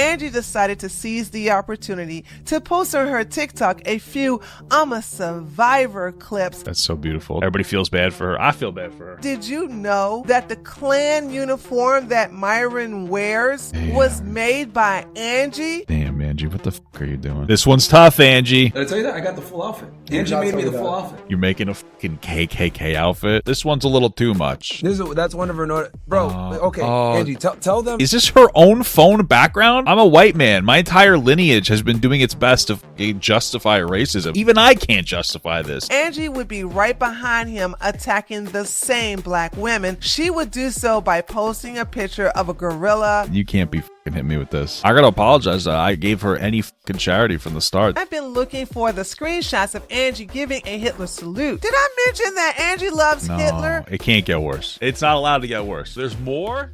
Angie decided to seize the opportunity to post on her TikTok a few I'm a survivor clips. That's so beautiful. Everybody feels bad for her. I feel bad for her. Did you know that the clan uniform that Myron wears was made by Angie? Damn, Angie, what the fuck are you doing? This one's tough, Angie. Did I tell you that? I got the full outfit. Angie made me the full outfit. You're making a fucking KKK outfit? This one's a little too much. That's one of her bro, okay, Angie, tell them. Is this her own phone background? I'm a white man. My entire lineage has been doing its best to justify racism. Even I can't justify this. Angie would be right behind him attacking the same black women. She would do so by posting a picture of a gorilla. You can't be fucking hit me with this. I gotta apologize. I gave her any fucking charity from the start. I've been looking for the screenshots of Angie giving a Hitler salute. Did I mention that Angie loves Hitler? It can't get worse. It's not allowed to get worse. There's more?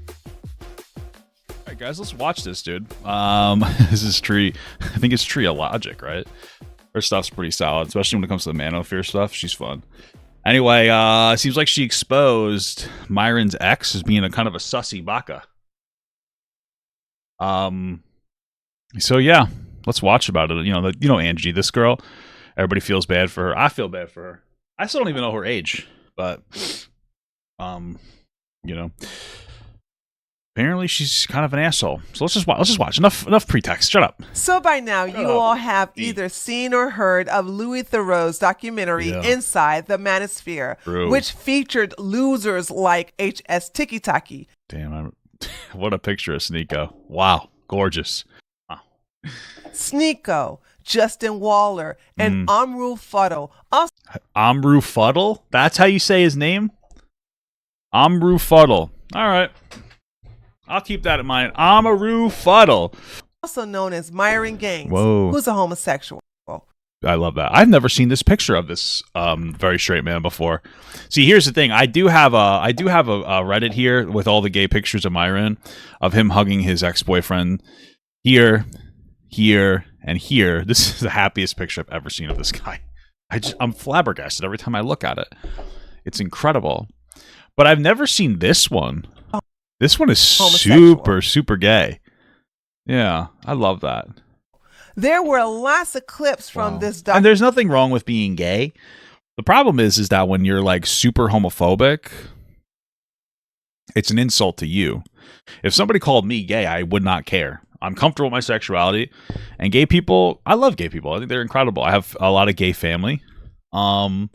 All right, guys, let's watch this, dude. This is I think it's Tree of Logic, right? Her stuff's pretty solid, especially when it comes to the Manofear stuff. She's fun. Anyway, it seems like she exposed Myron's ex as being a kind of a sussy baka. So yeah, let's watch about it. You know, Angie, this girl, everybody feels bad for her. I feel bad for her. I still don't even know her age, but, you know, apparently she's kind of an asshole. So let's just watch. Enough pretext. Shut up. So by now, you all have either seen or heard of Louis Theroux's documentary Inside the Manosphere, which featured losers like H.S. Tiki Taki. Damn, what a picture of Sneeko. Wow, gorgeous. Wow. Sneeko, Justin Waller, and Amrou Fudl. Amrou Fudl? That's how you say his name? Amrou Fudl. All right. I'll keep that in mind. Amrou Fudl. Also known as Myron Gaines, Whoa. Who's a homosexual. I love that. I've never seen this picture of this very straight man before. See, here's the thing. I do have a Reddit here with all the gay pictures of Myron, of him hugging his ex-boyfriend here, and here. This is the happiest picture I've ever seen of this guy. I'm flabbergasted every time I look at it. It's incredible. But I've never seen this one. This one is super gay. Yeah, I love that. There were lots of clips from this documentary. And there's nothing wrong with being gay. The problem is that when you're like super homophobic, it's an insult to you. If somebody called me gay, I would not care. I'm comfortable with my sexuality. And gay people, I love gay people. I think they're incredible. I have a lot of gay family. And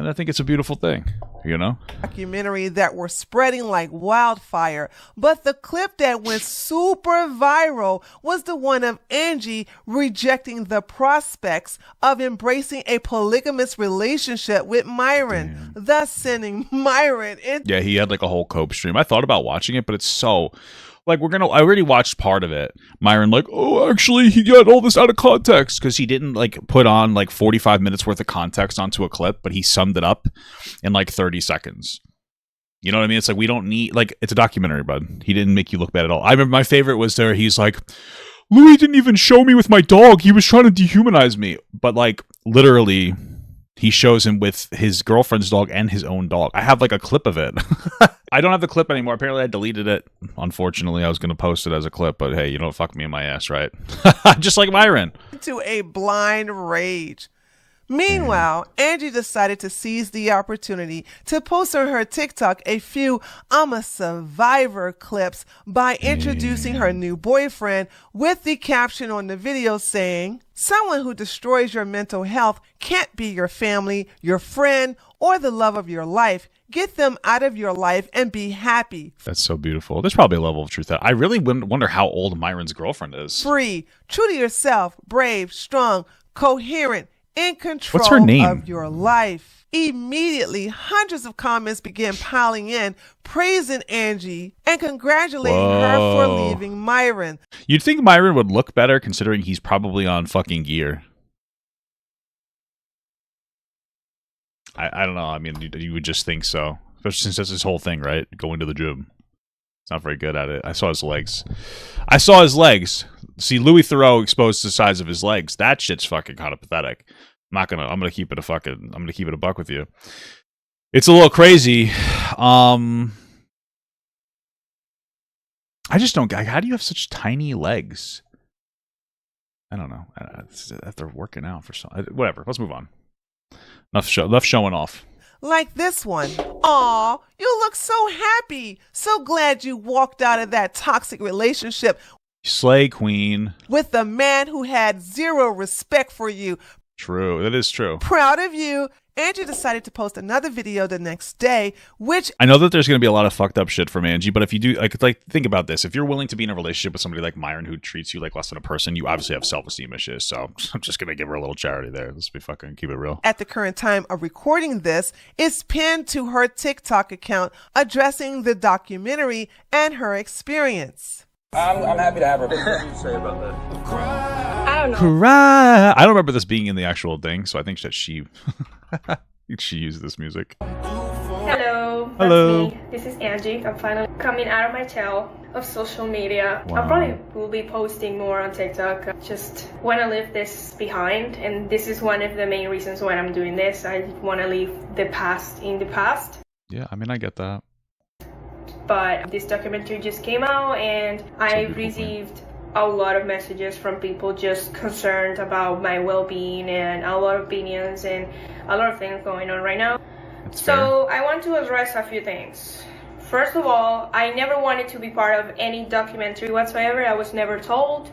I think it's a beautiful thing, you know? Documentary that were spreading like wildfire. But the clip that went super viral was the one of Angie rejecting the prospects of embracing a polygamous relationship with Myron, thus sending Myron into... Yeah, he had like a whole cope stream. I thought about watching it, but it's so... Like, I already watched part of it. Myron, like, oh, actually, he got all this out of context because he didn't, like, put on, like, 45 minutes worth of context onto a clip, but he summed it up in, like, 30 seconds. You know what I mean? It's like, we don't need, like, it's a documentary, bud. He didn't make you look bad at all. I remember my favorite was there. He's like, Louis didn't even show me with my dog. He was trying to dehumanize me. But, like, literally, he shows him with his girlfriend's dog and his own dog. I have, like, a clip of it. I don't have the clip anymore. Apparently, I deleted it. Unfortunately, I was going to post it as a clip, but hey, you don't fuck me in my ass, right? Just like Myron. To a blind rage. Meanwhile, Angie decided to seize the opportunity to post on her TikTok a few I'm a survivor clips by introducing her new boyfriend with the caption on the video saying, "Someone who destroys your mental health can't be your family, your friend, or the love of your life. Get them out of your life and be happy." That's so beautiful. There's probably a level of truth to that. I really wonder how old Myron's girlfriend is. Free, true to yourself, brave, strong, coherent, in control What's her name? Of your life. Immediately, hundreds of comments began piling in, praising Angie and congratulating her for leaving Myron. You'd think Myron would look better considering he's probably on fucking gear. I don't know. I mean, you would just think so. Especially since that's his whole thing, right? Going to the gym. He's not very good at it. I saw his legs. See, Louis Theroux exposed the size of his legs. That shit's fucking kind of pathetic. I'm gonna keep it a buck with you. It's a little crazy. I just don't. How do you have such tiny legs? I don't know. They're working out for some. Whatever. Let's move on. Enough showing off. Like this one. Aw, you look so happy. So glad you walked out of that toxic relationship. Slay queen. With a man who had zero respect for you. True. That is true. Proud of you. Angie decided to post another video the next day, which... I know that there's going to be a lot of fucked up shit from Angie, but if you do, like think about this. If you're willing to be in a relationship with somebody like Myron who treats you like less than a person, you obviously have self-esteem issues. So I'm just going to give her a little charity there. Let's be fucking keep it real. At the current time of recording this, is pinned to her TikTok account addressing the documentary and her experience. I'm happy to have her. What do you say about that? I don't know. Cry. I don't remember this being in the actual thing, so I think that she used this music. Hello. Hello. That's me. This is Angie. I'm finally coming out of my shell of social media. Wow. I probably will be posting more on TikTok. I just want to leave this behind, and this is one of the main reasons why I'm doing this. I want to leave the past in the past. Yeah, I mean, I get that. But this documentary just came out, and I received a lot of messages from people just concerned about my well-being and a lot of opinions and a lot of things going on right now. So I want to address a few things. First of all, I never wanted to be part of any documentary whatsoever. I was never told.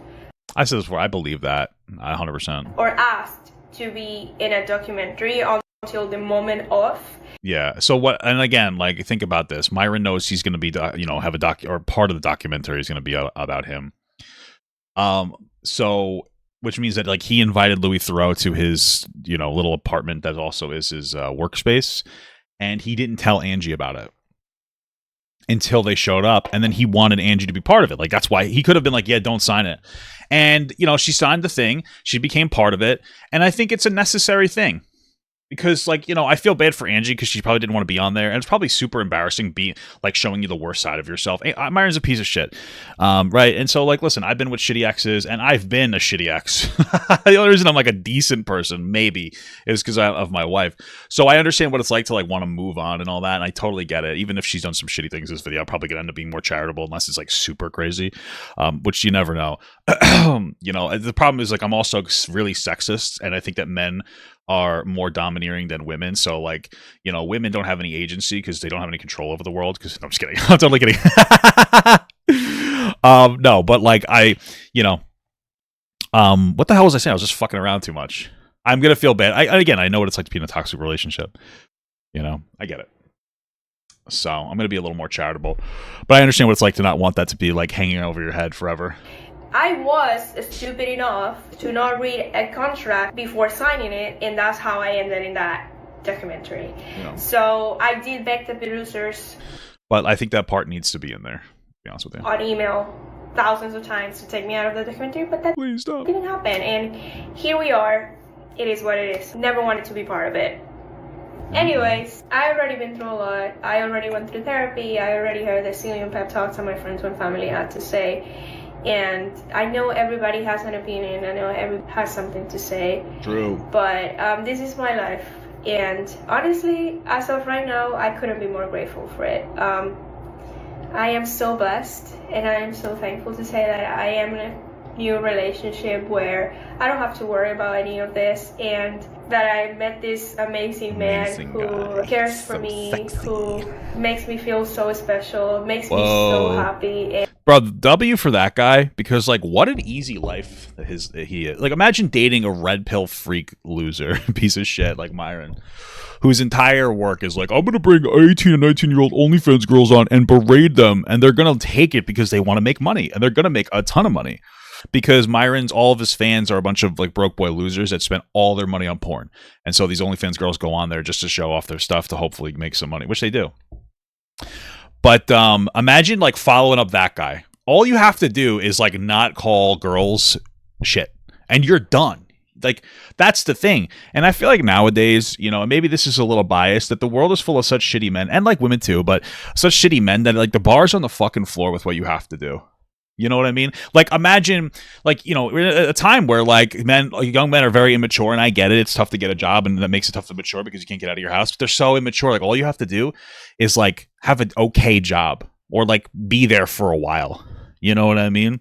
I said this before. I believe that 100%. Or asked to be in a documentary until the moment of. Yeah. So what? And again, like think about this. Myron knows he's going to be, have a doc or part of the documentary is going to be about him. So which means that like he invited Louis Theroux to his, little apartment that also is his workspace, and he didn't tell Angie about it until they showed up, and then he wanted Angie to be part of it. Like that's why he could have been like, yeah, don't sign it. And she signed the thing, she became part of it, and I think it's a necessary thing. Because, I feel bad for Angie because she probably didn't want to be on there. And it's probably super embarrassing showing you the worst side of yourself. Myron's a piece of shit. Right? And so, listen, I've been with shitty exes, and I've been a shitty ex. The only reason I'm, a decent person, maybe, is because of my wife. So I understand what it's like to, want to move on and all that, and I totally get it. Even if she's done some shitty things in this video, I'm probably going to end up being more charitable unless it's, super crazy, which you never know. The problem is, I'm also really sexist, and I think that men are more domineering than women. So women don't have any agency because they don't have any control over the world. No, I'm just kidding. I'm totally kidding. No, but what the hell was I saying? I was just fucking around too much. I'm going to feel bad. I know what it's like to be in a toxic relationship. I get it. So I'm going to be a little more charitable, but I understand what it's like to not want that to be hanging over your head forever. I was stupid enough to not read a contract before signing it, and that's how I ended in that documentary. Yeah. So I did beg the producers. But I think that part needs to be in there, to be honest with you. On email thousands of times to take me out of the documentary, but that didn't happen. And here we are. It is what it is. Never wanted to be part of it. Anyways, I already been through a lot. I already went through therapy. I already heard the zillion pep talks that my friends and family had to say. And I know everybody has an opinion. I know everybody has something to say. True. But this is my life. And honestly, as of right now, I couldn't be more grateful for it. I am so blessed. And I am so thankful to say that I am in a new relationship where I don't have to worry about any of this. And that I met this amazing man who cares for me, who makes me feel so special, makes me so happy. And bro, W for that guy, because what an easy life he is. Imagine dating a red pill freak loser piece of shit like Myron, whose entire work is I'm gonna bring 18 and 19-year-old OnlyFans girls on and berate them, and they're gonna take it because they want to make money, and they're gonna make a ton of money. Because all of his fans are a bunch of broke boy losers that spent all their money on porn. And so these OnlyFans girls go on there just to show off their stuff to hopefully make some money, which they do. But imagine following up that guy. All you have to do is not call girls shit, and you're done. That's the thing. And I feel nowadays, and maybe this is a little biased, that the world is full of such shitty men, and women too, but such shitty men that the bar's on the fucking floor with what you have to do. You know what I mean? Imagine, we're at a time where, young men are very immature, and I get it. It's tough to get a job, and that makes it tough to mature because you can't get out of your house. But they're so immature. All you have to do is, have an okay job or, be there for a while. You know what I mean?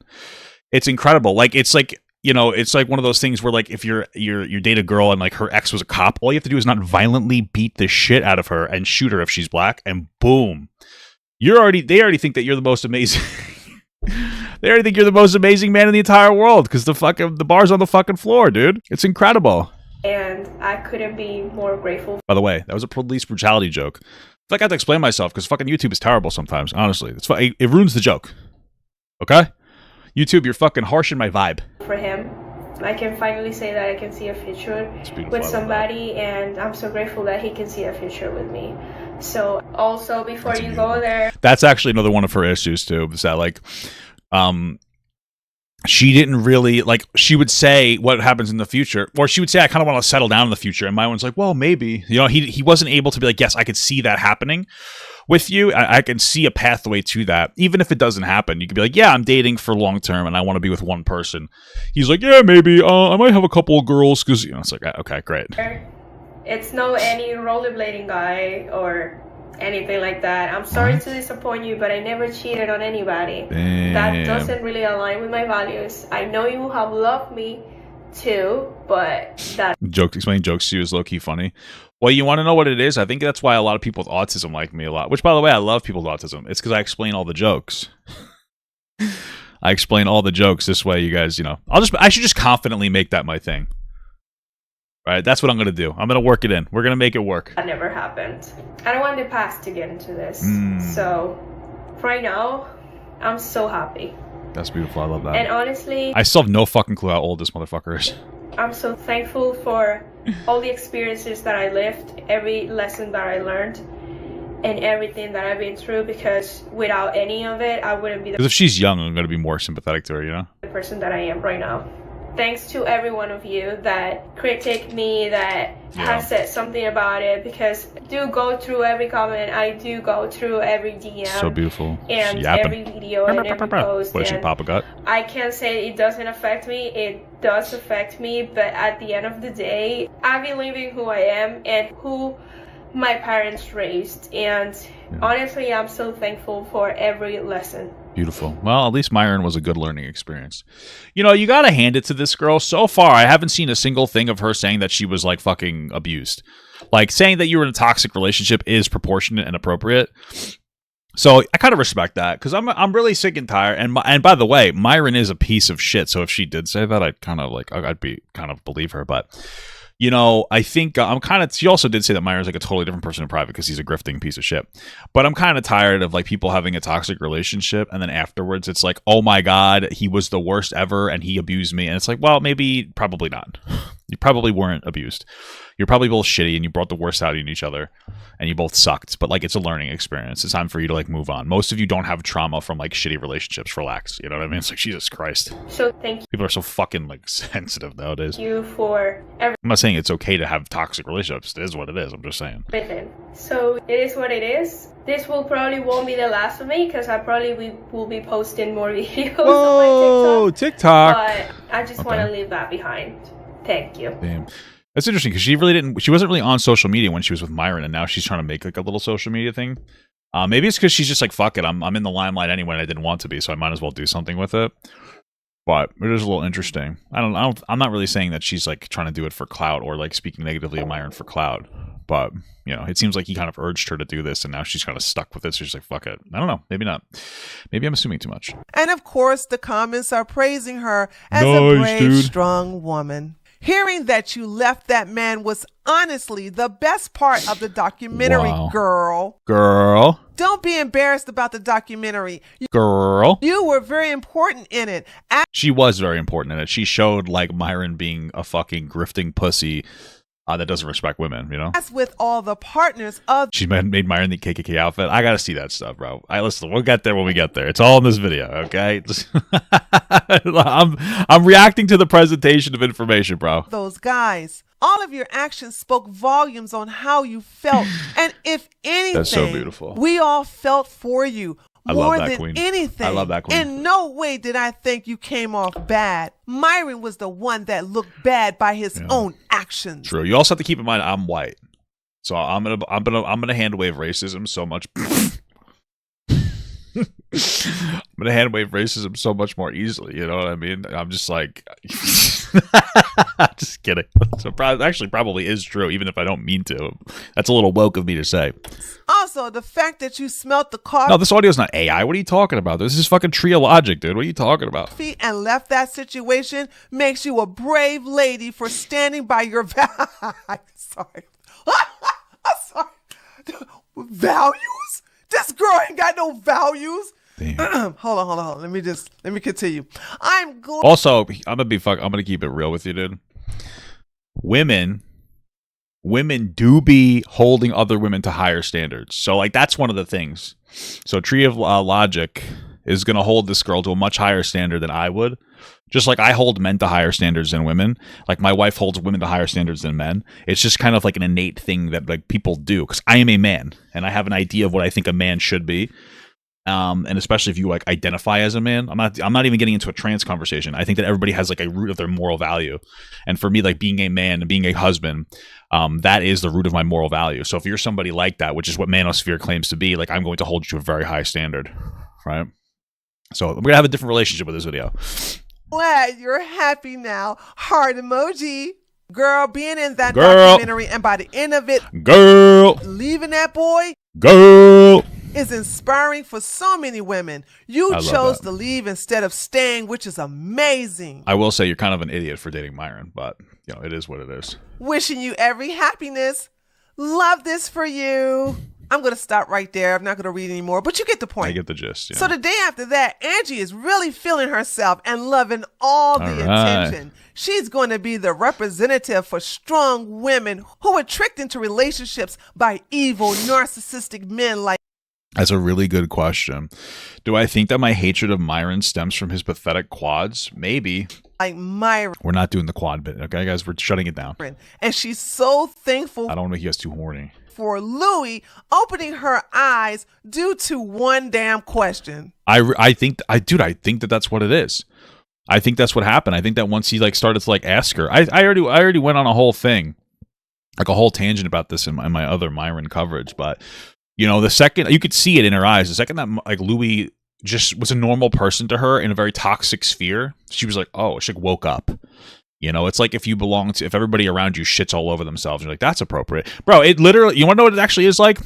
It's incredible. Like it's like, you know, it's like one of those things where like if you date a girl and like her ex was a cop, all you have to do is not violently beat the shit out of her and shoot her if she's black, and boom, they already think that you're the most amazing. They already think you're the most amazing man in the entire world because the bar's on the fucking floor, dude. It's incredible. And I couldn't be more grateful. By the way, that was a police brutality joke. I got to explain myself because fucking YouTube is terrible sometimes. Honestly, it ruins the joke. Okay, YouTube, you're fucking harshing my vibe. For him, I can finally say that I can see a future with somebody, and I'm so grateful that he can see a future with me. So also, before you go there, that's actually another one of her issues too. Is that like, she didn't really like. She would say what happens in the future, or she would say, "I kind of want to settle down in the future." And Myron's like, "Well, maybe." You know, he wasn't able to be like, "Yes, I could see that happening with you. I can see a pathway to that, even if it doesn't happen." You could be like, "Yeah, I'm dating for long term, and I want to be with one person." He's like, "Yeah, maybe. I might have a couple of girls because you know." It's like, okay, great. It's no any rollerblading guy or anything like that. I'm sorry to disappoint you, but I never cheated on anybody. Damn. That doesn't really align with my values. I know you have loved me too, but that explaining jokes to you is low-key funny. Well, you want to know what it is? I think that's why a lot of people with autism like me a lot. Which, by the way, I love people with autism. It's because I explain all the jokes. I explain all the jokes this way. You guys, you know, I should just confidently make that my thing. Right, that's what I'm gonna do. I'm gonna work it in. We're gonna make it work. That never happened. I don't want the past to get into this. So, right now, I'm so happy. That's beautiful. I love that. And honestly, I still have no fucking clue how old this motherfucker is. I'm so thankful for all the experiences that I lived, every lesson that I learned, and everything that I've been through. Because without any of it, I wouldn't be because if she's young, I'm gonna be more sympathetic to her. You know, the person that I am right now. Thanks to every one of you that critique me, that has said something about it, because I do go through every comment, I do go through every DM. So beautiful. And every video and every post. What, she pop a gut? I can't say it doesn't affect me, it does affect me, but at the end of the day, I believe in who I am and who my parents raised, and honestly, I'm so thankful for every lesson. Beautiful. Well, at least Myron was a good learning experience. You know, you gotta hand it to this girl. So far, I haven't seen a single thing of her saying that she was like fucking abused. Like saying that you were in a toxic relationship is proportionate and appropriate. So I kind of respect that because I'm really sick and tired. And by the way, Myron is a piece of shit. So if she did say that, I'd kind of believe her. But you know, I think she also did say that Myron's like a totally different person in private because he's a grifting piece of shit. But I'm kind of tired of like people having a toxic relationship and then afterwards it's like, oh my God, he was the worst ever and he abused me. And it's like, well, probably not. You probably weren't abused. You're probably both shitty and you brought the worst out in each other and you both sucked. But like, it's a learning experience. It's time for you to like move on. Most of you don't have trauma from like shitty relationships. Relax. You know what I mean? It's like, Jesus Christ. So thank you. People are so fucking like sensitive nowadays. You for I'm not saying it's okay to have toxic relationships. It is what it is. I'm just saying. everything. So it is what it is. This won't be the last of me because I probably will be posting more videos on my TikTok. But I just want to leave that behind. Thank you. Damn. That's interesting because she wasn't really on social media when she was with Myron, and now she's trying to make like a little social media thing. Maybe it's because she's just like, fuck it, I'm in the limelight anyway, and I didn't want to be, so I might as well do something with it. But it is a little interesting. I'm not really saying that she's like trying to do it for clout or like speaking negatively of Myron for clout. But you know, it seems like he kind of urged her to do this, and now she's kind of stuck with it. So she's like, fuck it. I don't know. Maybe not. Maybe I'm assuming too much. And of course, the comments are praising her as a brave, strong woman. Hearing that you left that man was honestly the best part of the documentary, girl. Girl. Don't be embarrassed about the documentary. Girl. You were very important in it. She was very important in it. She showed like Myron being a fucking grifting pussy that doesn't respect women, you know? As with all the partners of... She made Myron the KKK outfit. I gotta see that stuff, bro. Listen, we'll get there when we get there. It's all in this video, okay? I'm reacting to the presentation of information, bro. Those guys. All of your actions spoke volumes on how you felt. And if anything, that's so beautiful. We all felt for you. More than queen. anything. I love that queen. In no way did I think you came off bad. Myron was the one that looked bad by his own actions. True. You also have to keep in mind I'm white, so I'm gonna hand wave racism so much. I'm gonna hand wave racism so much more easily. You know what I mean? I'm just like, just kidding. So actually, probably is true, even if I don't mean to. That's a little woke of me to say. Also, the fact that you smelt the coffee. No, this audio's not AI. What are you talking about? This is fucking tree of logic, dude. What are you talking about? And left that situation makes you a brave lady for standing by your I'm sorry. I'm sorry. Values? This girl ain't got no values. Hold on. Let me continue. Also, I'm gonna keep it real with you, dude. Women do be holding other women to higher standards. So, like, that's one of the things. So, Tree of Logic is gonna hold this girl to a much higher standard than I would. Just like I hold men to higher standards than women. Like my wife holds women to higher standards than men. It's just kind of like an innate thing that like people do. Because I am a man and I have an idea of what I think a man should be. And especially if you like identify as a man, I'm not even getting into a trans conversation. I think that everybody has like a root of their moral value. And for me, like being a man and being a husband, that is the root of my moral value. So if you're somebody like that, which is what manosphere claims to be, like I'm going to hold you to a very high standard, right? So we're gonna have a different relationship with this video. Glad you're happy now. Heart emoji. Girl, being in that documentary and by the end of it, leaving that boy, is inspiring for so many women. You chose to leave instead of staying, which is amazing. I will say you're kind of an idiot for dating Myron, but you know, it is what it is. Wishing you every happiness. Love this for you. I'm going to stop right there. I'm not going to read anymore, but you get the point. I get the gist. Yeah. So the day after that, Angie is really feeling herself and loving all the attention. She's going to be the representative for strong women who are tricked into relationships by evil, narcissistic men like. That's a really good question. Do I think that my hatred of Myron stems from his pathetic quads? Maybe. Like Myron. We're not doing the quad bit, okay, guys? We're shutting it down. And she's so thankful. I don't want to make you guys too horny. For Louis opening her eyes due to one damn question. I think that that's what it is. I think that's what happened. I think that once he like started to like ask her, I already went on a whole thing, like a whole tangent about this in my other Myron coverage. But you know, the second you could see it in her eyes, the second that like Louis just was a normal person to her in a very toxic sphere, she was like, oh, she woke up. You know, it's like if everybody around you shits all over themselves, you're like, that's appropriate. Bro, it literally, you want to know what it actually is like?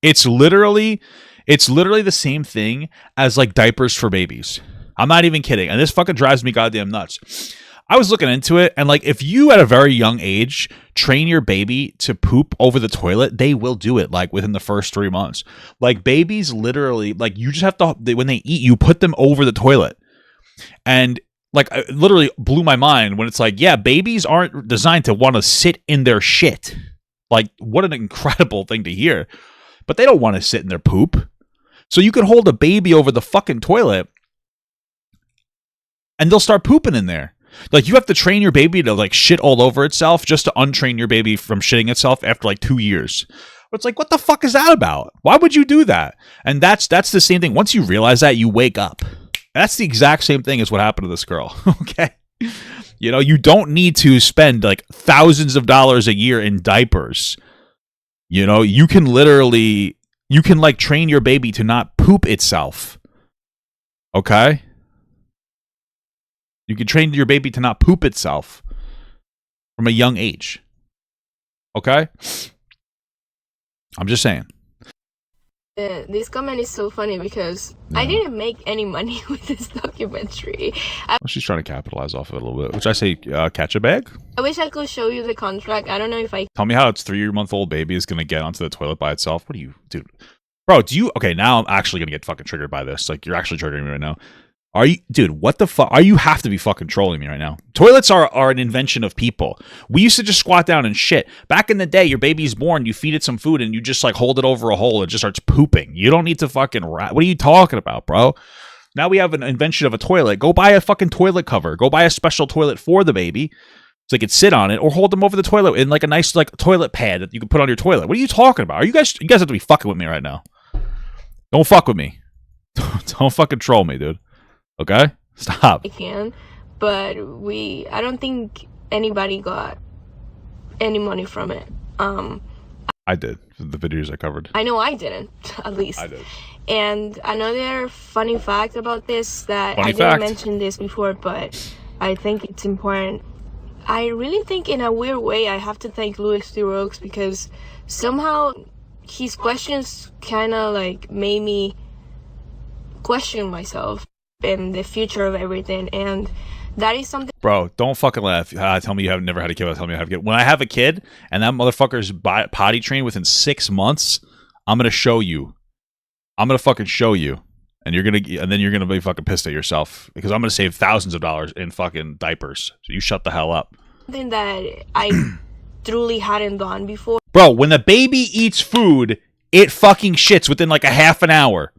It's literally the same thing as like diapers for babies. I'm not even kidding. And this fucking drives me goddamn nuts. I was looking into it, and like if you at a very young age train your baby to poop over the toilet, they will do it like within the first 3 months. Like babies literally, like you just have to, when they eat, you put them over the toilet. And like, it literally blew my mind when it's like, yeah, babies aren't designed to want to sit in their shit. Like, what an incredible thing to hear. But they don't want to sit in their poop. So you can hold a baby over the fucking toilet and they'll start pooping in there. Like, you have to train your baby to, like, shit all over itself just to untrain your baby from shitting itself after, like, 2 years. But it's like, what the fuck is that about? Why would you do that? And that's the same thing. Once you realize that, you wake up. That's the exact same thing as what happened to this girl, okay? You know, you don't need to spend, like, thousands of dollars a year in diapers. You know, you can, like, train your baby to not poop itself, okay? You can train your baby to not poop itself from a young age, okay? I'm just saying. This comment is so funny because I didn't make any money with this documentary. Well, she's trying to capitalize off of it a little bit. Which I say, catch a bag? I wish I could show you the contract. I don't know if I... Tell me how its 3-month-old baby is going to get onto the toilet by itself. What do you... Dude. Bro, okay, now I'm actually going to get fucking triggered by this. Like, you're actually triggering me right now. Are you... Dude, what the fuck? You have to be fucking trolling me right now. Toilets are an invention of people. We used to just squat down and shit. Back in the day, your baby's born, you feed it some food, and you just, like, hold it over a hole and it just starts pooping. You don't need to fucking... What are you talking about, bro? Now we have an invention of a toilet. Go buy a fucking toilet cover. Go buy a special toilet for the baby so they can sit on it, or hold them over the toilet in, like, a nice, like, toilet pad that you can put on your toilet. What are you talking about? You guys have to be fucking with me right now. Don't fuck with me. Don't fucking troll me, dude. Okay? Stop. I can, but I don't think anybody got any money from it. I did. The videos I covered. I know I didn't, at least. I did. And another funny fact about this that Funny I didn't fact. mention this before, but I think it's important. I really think in a weird way I have to thank Louis Theroux because somehow his questions kind of like made me question myself and the future of everything, and that is something. Bro, don't fucking laugh. Tell me you have never had a kid. Tell me I have a kid. When I have a kid and that motherfucker's potty trained within 6 months, I'm gonna show you. I'm gonna fucking show you, and then you're gonna be fucking pissed at yourself because I'm gonna save thousands of dollars in fucking diapers. So you shut the hell up. Something that I truly hadn't done before. Bro, when the baby eats food, it fucking shits within like a half an hour.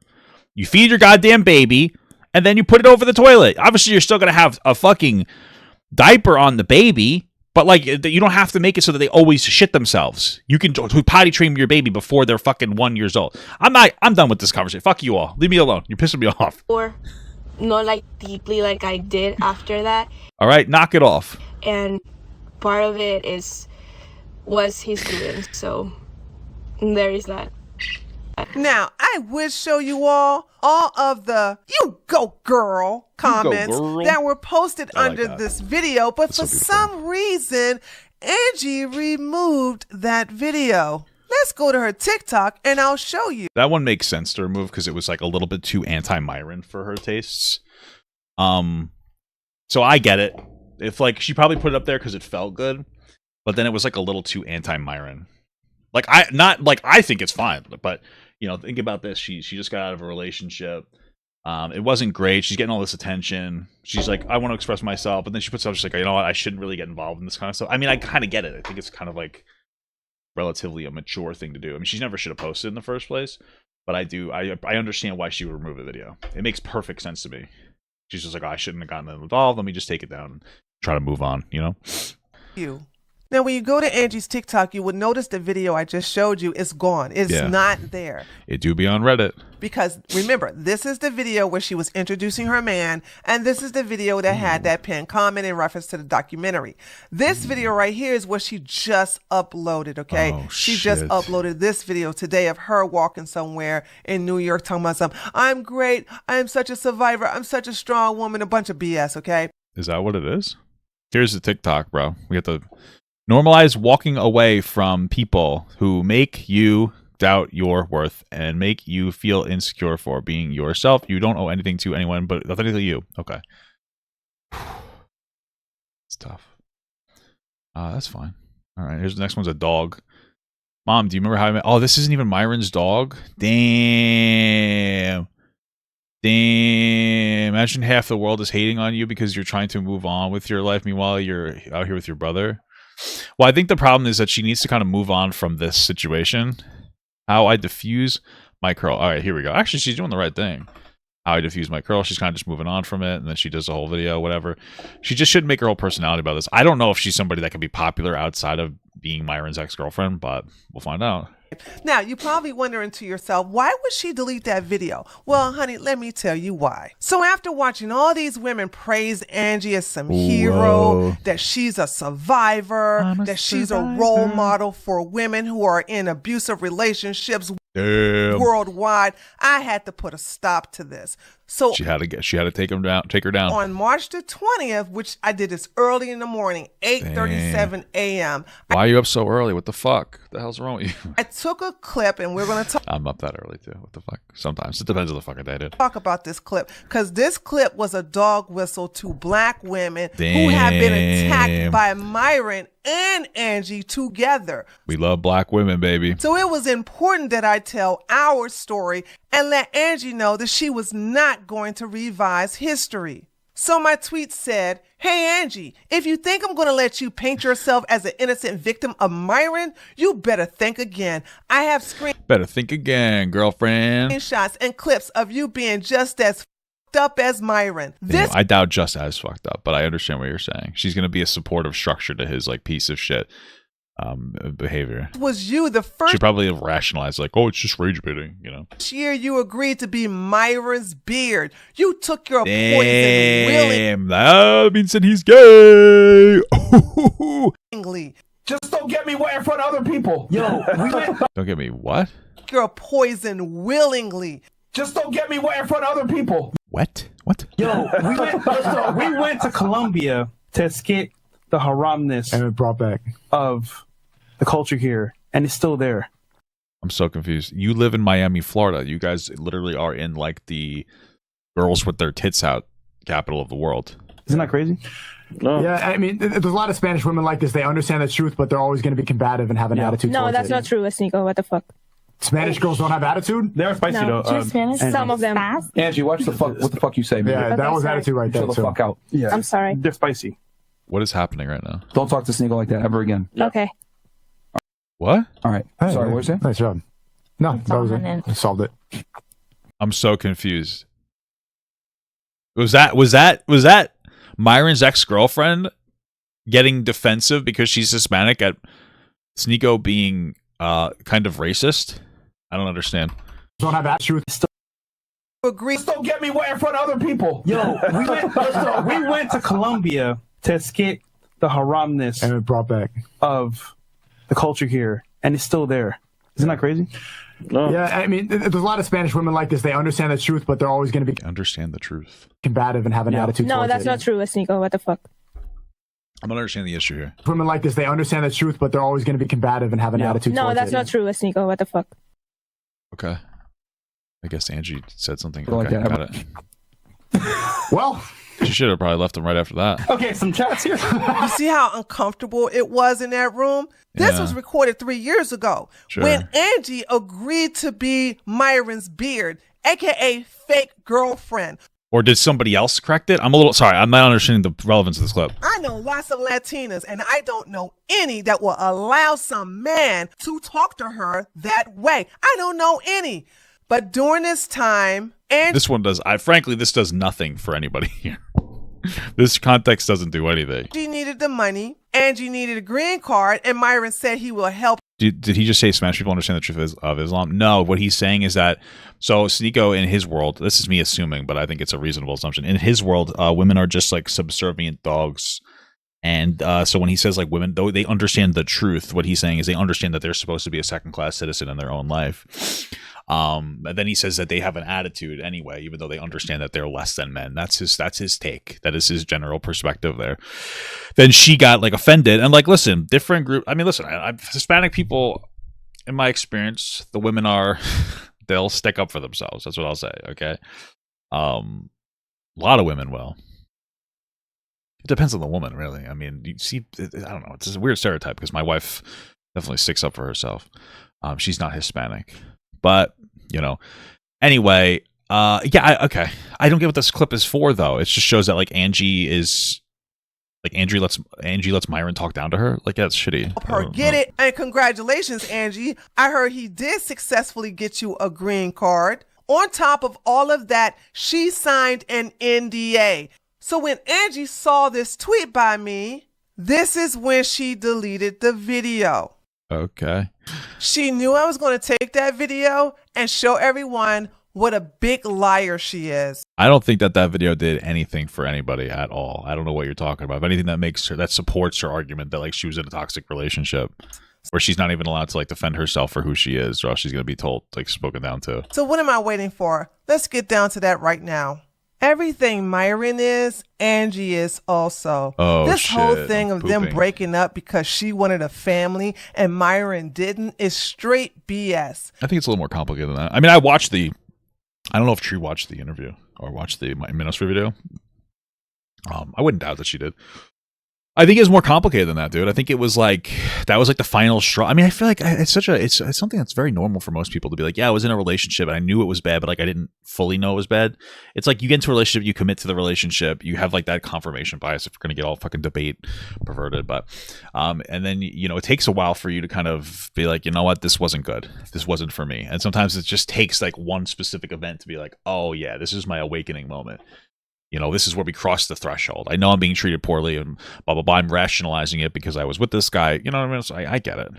You feed your goddamn baby, and then you put it over the toilet. Obviously, you're still gonna have a fucking diaper on the baby, but like you don't have to make it so that they always shit themselves. You can potty train your baby before they're fucking 1 year old. I'm done with this conversation. Fuck you all. Leave me alone. You're pissing me off. Or not like deeply like I did after that. All right, knock it off. And part of it was his doing. So there is that. Now, I would show you all of the "you go girl" comments girl. that were posted I like under that. this video, but That's for so beautiful. some reason, Angie removed that video. Let's go to her TikTok and I'll show you. That one makes sense to remove because it was like a little bit too anti-Myron for her tastes. So I get it. If like she probably put it up there because it felt good, but then it was like a little too anti-Myron. Like I think it's fine, but you know, think about this. She just got out of a relationship. It wasn't great. She's getting all this attention. She's like, I want to express myself, but then she puts up just like, you know what, I shouldn't really get involved in this kind of stuff. I mean, I kind of get it. I think it's kind of like relatively a mature thing to do. I mean, she never should have posted in the first place, but I understand why she would remove the video. It makes perfect sense to me. She's just like, oh, I shouldn't have gotten involved. Let me just take it down and try to move on, you know? Now, when you go to Angie's TikTok, you would notice the video I just showed you is gone. It's not there. It do be on Reddit. Because remember, this is the video where she was introducing her man, and this is the video that had that pinned comment in reference to the documentary. This video right here is what she just uploaded, okay? Oh, she just shit. uploaded this video today of her walking somewhere in New York talking about something. I'm great. I am such a survivor. I'm such a strong woman. A bunch of BS, okay? Is that what it is? Here's the TikTok, bro. We have to normalize walking away from people who make you doubt your worth and make you feel insecure for being yourself. You don't owe anything to anyone but authentically you. Okay. It's tough. That's fine. All right, here's the next one's a dog. Mom, do you remember how I met? Oh, this isn't even Myron's dog? Damn. Imagine half the world is hating on you because you're trying to move on with your life. Meanwhile, you're out here with your brother. Well, I think the problem is that she needs to kind of move on from this situation. How I diffuse my curl. All right, here we go. Actually, she's doing the right thing. How I diffuse my curl. She's kind of just moving on from it, and then she does the whole video, whatever. She just shouldn't make her whole personality about this. I don't know if she's somebody that can be popular outside of being Myron's ex-girlfriend, but we'll find out. Now, you're probably wondering to yourself, why would she delete that video? Well, honey, let me tell you why. So after watching all these women praise Angie as some hero, that she's a survivor, that she's a role model for women who are in abusive relationships worldwide, I had to put a stop to this. So she had to take her down. On March the 20th, which I did this early in the morning, 8:37 a.m. Why are you up so early? What the fuck? The hell's wrong with you? I took a clip, and we're going to talk. I'm up that early too. What the fuck? Sometimes it depends on the fucking day, dude. Talk about this clip because this clip was a dog whistle to black women who have been attacked by Myron and Angie together. We love black women, baby. So it was important that I tell our story and let Angie know that she was not going to revise history. So my tweet said, "Hey Angie, if you think I'm going to let you paint yourself as an innocent victim of Myron, you better think again. I have Better think again, girlfriend. screenshots and clips of you being just as fucked up as Myron. This I doubt just as fucked up, but I understand what you're saying. She's going to be a supportive structure to his like piece of shit behavior. was you the first She probably rationalized like, oh, it's just rage baiting, you know. year you agreed to be Myron's beard. You took your poison willingly. That means that he's gay. Just don't get me wet in front of other people. Yo, Don't get me what? Your poison willingly. Just don't get me wet in front of other people. What? Yo, we went to Colombia to escape the haramness and it brought back of the culture here, and it's still there. I'm so confused. You live in Miami, Florida. You guys literally are in like the girls with their tits out capital of the world. Isn't that crazy? No. Yeah, I mean, there's a lot of Spanish women like this. They understand the truth, but they're always going to be combative and have an attitude. No, that's not true, Sneeko. What the fuck? Spanish girls don't have attitude? They're spicy though. Spanish? Some of them. Angie, watch the fuck. What the fuck you say, man? Yeah, that was sorry. attitude right there. Chill the fuck out. Yeah, I'm sorry. They're spicy. What is happening right now? Don't talk to Sneeko like that ever again. Okay. What? All right. Hey, Sorry, what was it? Nice job. No, that was it. I solved it. I'm so confused. Was that Myron's ex-girlfriend getting defensive because she's Hispanic at Sneeko being kind of racist? I don't understand. Don't have attitude. Agree. Just don't get me wet in front of other people. Yo, we went to Colombia to escape the haramness and it brought back of the culture here, and it's still there. Isn't that crazy? No. Yeah, I mean, there's a lot of Spanish women like this. They understand the truth, but they're always going to be Understand the truth. combative and have an attitude. No, towards that's it. not true, Sneeko. What the fuck? I'm not understanding the issue here. Women like this, they understand the truth, but they're always going to be combative and have an attitude. No, towards that's it. not true, Sneeko. What the fuck? Okay. I guess Angie said something. Like Okay, that. got it. Well, She should have probably left him right after that. Okay, some chats here. You see how uncomfortable it was in that room? This Yeah. was recorded 3 years ago Sure. when Angie agreed to be Myron's beard, aka fake girlfriend. Or did somebody else correct it? I'm a little sorry. I'm not understanding the relevance of this clip. I know lots of Latinas, and I don't know any that will allow some man to talk to her that way. I don't know any. But during this time, Angie This one does. Frankly, this does nothing for anybody here. This context doesn't do anything. needed the money, Angie needed a green card, and Myron said he will help. Did he just say Spanish people understand the truth of Islam? No, what he's saying is that, so Sneeko in his world, this is me assuming, but I think it's a reasonable assumption. In his world, women are just like subservient dogs. And so when he says like women, though they understand the truth, what he's saying is they understand that they're supposed to be a second-class citizen in their own life. And then he says that they have an attitude anyway, even though they understand that they're less than men. That's his take. That is his general perspective there. Then she got like offended and like, listen, different group. I mean, listen, Hispanic people, in my experience, the women are, they'll stick up for themselves. That's what I'll say. Okay. A lot of women will. It depends on the woman, really. I mean, you see, I don't know. It's a weird stereotype because my wife definitely sticks up for herself. She's not Hispanic. But, you know, anyway, okay. I don't get what this clip is for, though. It just shows that, like, Angie lets Myron talk down to her. Like, that's shitty. Help her get it. And congratulations, Angie. I heard he did successfully get you a green card. On top of all of that, she signed an NDA. So when Angie saw this tweet by me, this is when she deleted the video. Okay. She knew I was going to take that video and show everyone what a big liar she is. I don't think that video did anything for anybody at all. I don't know what you're talking about. If anything that supports her argument that like she was in a toxic relationship where she's not even allowed to like defend herself for who she is, or else she's going to be told, like, spoken down to. So what am I waiting for? Let's get down to that right now. Everything Myron is, Angie is also. Oh, this shit. whole thing of them Pooping. breaking up because she wanted a family and Myron didn't is straight BS. I think it's a little more complicated than that. I mean, I don't know if Tree watched the interview or watched the ministry video. I wouldn't doubt that she did. I think it's more complicated than that, dude. I think it was like, that was like the final straw. I mean, I feel like it's something that's very normal for most people to be like, yeah, I was in a relationship and I knew it was bad, but like I didn't fully know it was bad. It's like you get into a relationship, you commit to the relationship, you have like that confirmation bias if we're going to get all fucking debate perverted. But, and then, you know, it takes a while for you to kind of be like, you know what, this wasn't good. This wasn't for me. And sometimes it just takes like one specific event to be like, oh yeah, this is my awakening moment. You know, this is where we cross the threshold. I know I'm being treated poorly and blah, blah, blah. I'm rationalizing it because I was with this guy. You know what I mean? So I get it.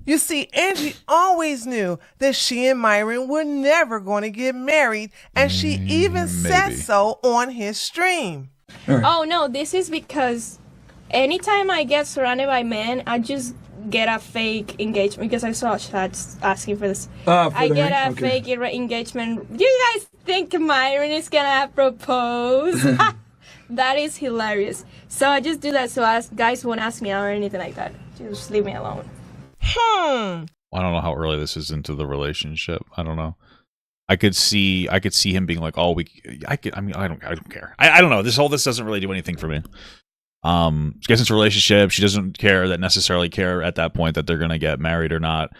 You see, Angie always knew that she and Myron were never going to get married, and she even said so on his stream. Oh no, this is because anytime I get surrounded by men, I just get a fake engagement because I saw chats asking for this. For I the get ring? a Okay. fake engagement. Do you guys think Myron is gonna propose? That is hilarious. So I just do that so guys won't ask me out or anything like that. Just leave me alone. I don't know how early this is into the relationship. I don't know. I could see him being like, "Oh, I don't care. I don't know. This doesn't really do anything for me." I guess it's a relationship. She doesn't necessarily care at that point that they're gonna get married or not.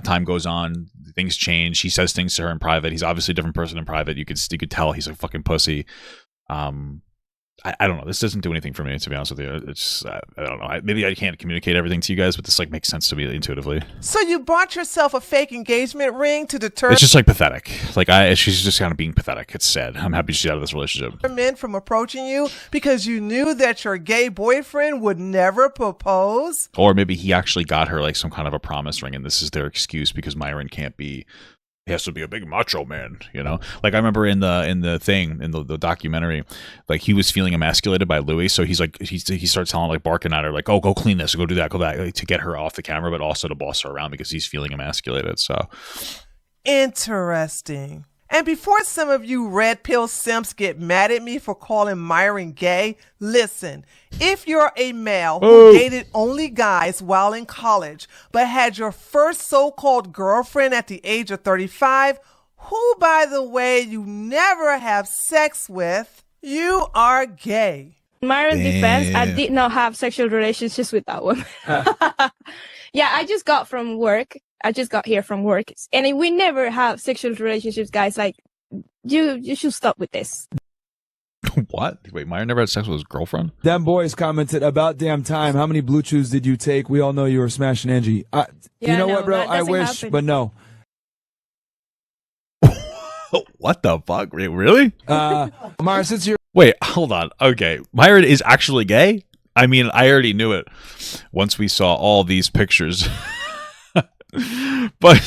Time goes on, things change. He says things to her in private. He's obviously a different person in private. You could tell he's a fucking pussy. I don't know. This doesn't do anything for me, to be honest with you. It's I don't know. Maybe I can't communicate everything to you guys, but this makes sense to me intuitively. So you bought yourself a fake engagement ring to deter It's just pathetic. She's just kind of being pathetic. It's sad. I'm happy she's out of this relationship. men from approaching you because you knew that your gay boyfriend would never propose. Or maybe he actually got her some kind of a promise ring, and this is their excuse because Myron can't be. He has to be a big macho man, I remember in the documentary, he was feeling emasculated by Louis, so he starts telling barking at her oh, go clean this, go do that, go that, to get her off the camera, but also to boss her around because he's feeling emasculated. So interesting. And before some of you red pill simps get mad at me for calling Myron gay, listen, if you're a male who dated only guys while in college, but had your first so-called girlfriend at the age of 35, who, by the way, you never have sex with, you are gay. Myron's defense, I did not have sexual relationships with that woman. Yeah, I just got here from work, and we never have sexual relationships, guys. You should stop with this. What? Wait, Myron never had sex with his girlfriend? Them boys commented, about damn time. How many blue chews did you take? We all know you were smashing Angie. You know what, bro? I wish, but no. What the fuck? Really? Myron, since you're... Wait, hold on. Okay, Myron is actually gay? I mean, I already knew it once we saw all these pictures. But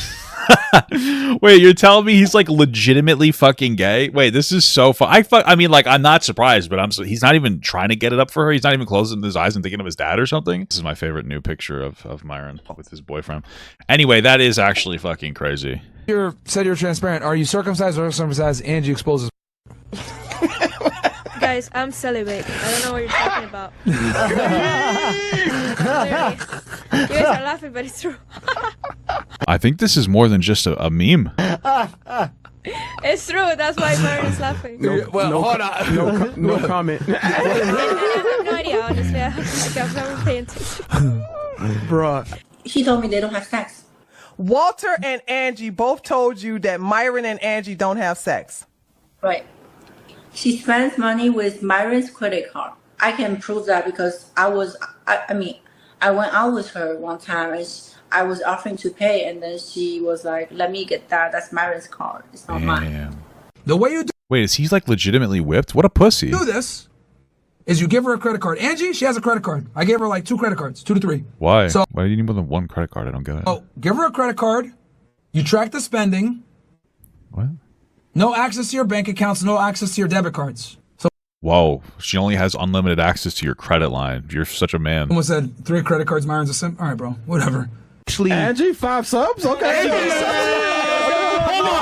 wait, you're telling me he's legitimately fucking gay? Wait, this is so fun. I'm not surprised, but he's not even trying to get it up for her. He's not even closing his eyes and thinking of his dad or something. This is my favorite new picture of Myron with his boyfriend. Anyway, that is actually fucking crazy. You said you're transparent. Are you circumcised or circumcised? Angie exposes. Guys, I'm celibate. I don't know what you're talking about. You guys are laughing, but it's true. I think this is more than just a meme. It's true. That's why Myron is laughing. Hold on. No comment. I have no idea, honestly. I've never paid attention. Bruh. He told me they don't have sex. Walter and Angie both told you that Myron and Angie don't have sex. Right. She spends money with Myron's credit card. I can prove that because I went out with her one time and I was offering to pay, and then she was like, let me get that. That's Myron's card. It's not mine. The way you Wait, is he legitimately whipped? What a pussy. do this is you give her a credit card. Angie, she has a credit card. I gave her 2 credit cards, 2 to 3. Why? So- Why do you need more than one credit card? I don't get it. Oh, give her a credit card. You track the spending. What? No access to your bank accounts. No access to your debit cards. So Whoa, she only has unlimited access to your credit line. You're such a man. someone said 3 credit cards. Myron's a simp. All right, bro. Whatever. Angie, 5 subs? Okay.